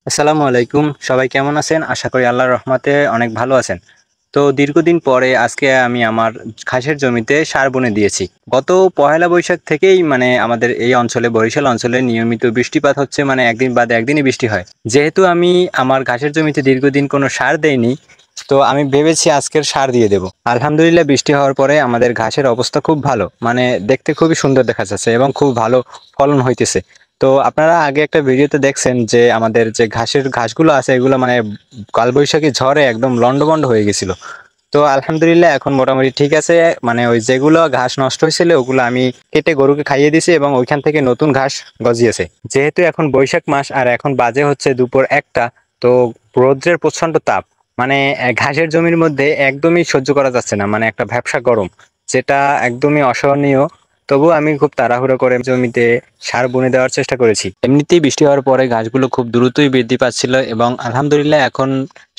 আসসালামু আলাইকুম। সবাই কেমন আছেন? আশা করি আল্লাহর রহমতে অনেক ভালো আছেন। তো দীর্ঘদিন পরে আজকে আমি আমার ঘাসের জমিতে সার বুনে দিয়েছি। গত পহেলা বৈশাখ থেকেই আমাদের এই অঞ্চলে বরিশাল অঞ্চলে নিয়মিত বৃষ্টিপাত হচ্ছে, একদিন বাদে একদিনই বৃষ্টি হয়। যেহেতু আমি আমার ঘাসের জমিতে দীর্ঘদিন কোনো সার দেইনি, তো আমি ভেবেছি আজকের সার দিয়ে দেব। আলহামদুলিল্লাহ বৃষ্টি হওয়ার পরে আমাদের ঘাসের অবস্থা খুব ভালো। দেখতে খুবই সুন্দর দেখা যাচ্ছে এবং খুব ভালো ফলন হইতেছে। তো আপনারা আগে একটা ভিডিওতে দেখছেন যে আমাদের যে ঘাসগুলো আছে এগুলো কালবৈশাখী ঝড়ে একদম লন্ডভন্ড হয়ে গেছিল। তো আলহামদুলিল্লাহ এখন মোটামুটি ঠিক আছে। ওই যেগুলো ঘাস নষ্ট হয়েছিল ওগুলো আমি কেটে গরুকে খাইয়ে দিয়েছি এবং ওইখান থেকে নতুন ঘাস গজিয়েছে। যেহেতু এখন বৈশাখ মাস আর এখন বাজে হচ্ছে দুপুর 1টা, তো রৌদ্রের প্রচন্ড তাপ। ঘাসের জমির মধ্যে একদমই সহ্য করা যাচ্ছে না, একটা ভ্যাপসা গরম, যেটা একদমই অসহনীয়। তবু আমি খুব তাড়াহুড়ো করে জমিতে সার বুনে দেওয়ার চেষ্টা করেছি। এমনিতেই বৃষ্টি হওয়ার পরে গাছগুলো খুব দ্রুতই বৃদ্ধি পাচ্ছিল এবং আলহামদুলিল্লাহ এখন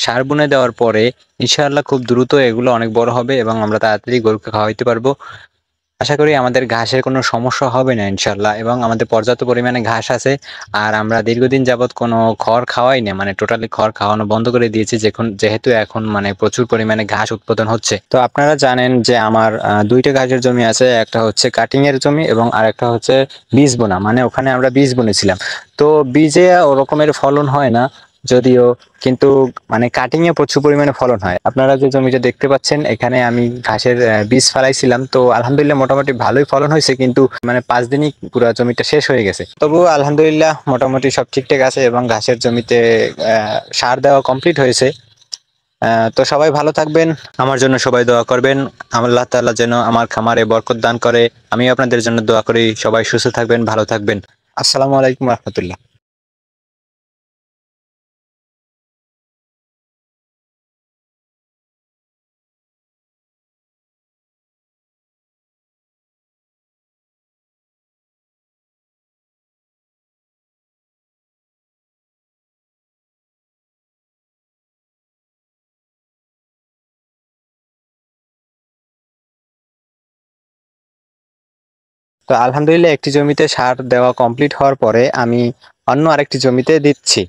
সার বুনে দেওয়ার পরে ইনশাআল্লাহ খুব দ্রুত এগুলো অনেক বড় হবে এবং আমরা তাড়াতাড়ি গরুকে খাওয়াইতে পারবো। আশা করি আমাদের ঘাসের কোনো সমস্যা হবে না ইনশাল্লাহ, এবং আমাদের পর্যাপ্ত পরিমাণে ঘাস আছে। আর আমরা দীর্ঘদিন যাবৎ কোনো খড় খাওয়াই না, টোটালি খড় খাওয়ানো বন্ধ করে দিয়েছি, যেহেতু এখন প্রচুর পরিমাণে ঘাস উৎপাদন হচ্ছে। তো আপনারা জানেন যে আমার দুইটা ঘাসের জমি আছে, একটা হচ্ছে কাটিং এর জমি এবং আরেকটা হচ্ছে বীজ বোনা, ওখানে আমরা বীজ বুনেছিলাম। তো বীজে ওরকমের ফলন হয় না যদিও, কিন্তু কাটিং এ প্রচুর পরিমাণে ফলন হয়। আপনারা যে জমিটা দেখতে পাচ্ছেন এখানে আমি ঘাসের বীজ ফলাইছিলাম, তো আলহামদুলিল্লাহ মোটামুটি ভালোই ফলন হয়েছে, কিন্তু 5 দিনই পুরো জমিটা শেষ হয়ে গেছে। তবুও আলহামদুলিল্লাহ মোটামুটি সব ঠিকঠাক আছে এবং ঘাসের জমিতে সার দেওয়া কমপ্লিট হয়েছে। তো সবাই ভালো থাকবেন, আমার জন্য সবাই দোয়া করবেন। আল্লাহ তাআলা যেন আমার খামারে বরকত দান করে। আমি আপনাদের জন্য দোয়া করি। সবাই সুস্থ থাকবেন, ভালো থাকবেন। আসসালামু আলাইকুম রহমতুল্লাহ। তো আলহামদুলিল্লাহ একটি জমিতে সার দেওয়া কমপ্লিট হওয়ার পরে আমি অন্য আরেকটি জমিতে দিচ্ছি।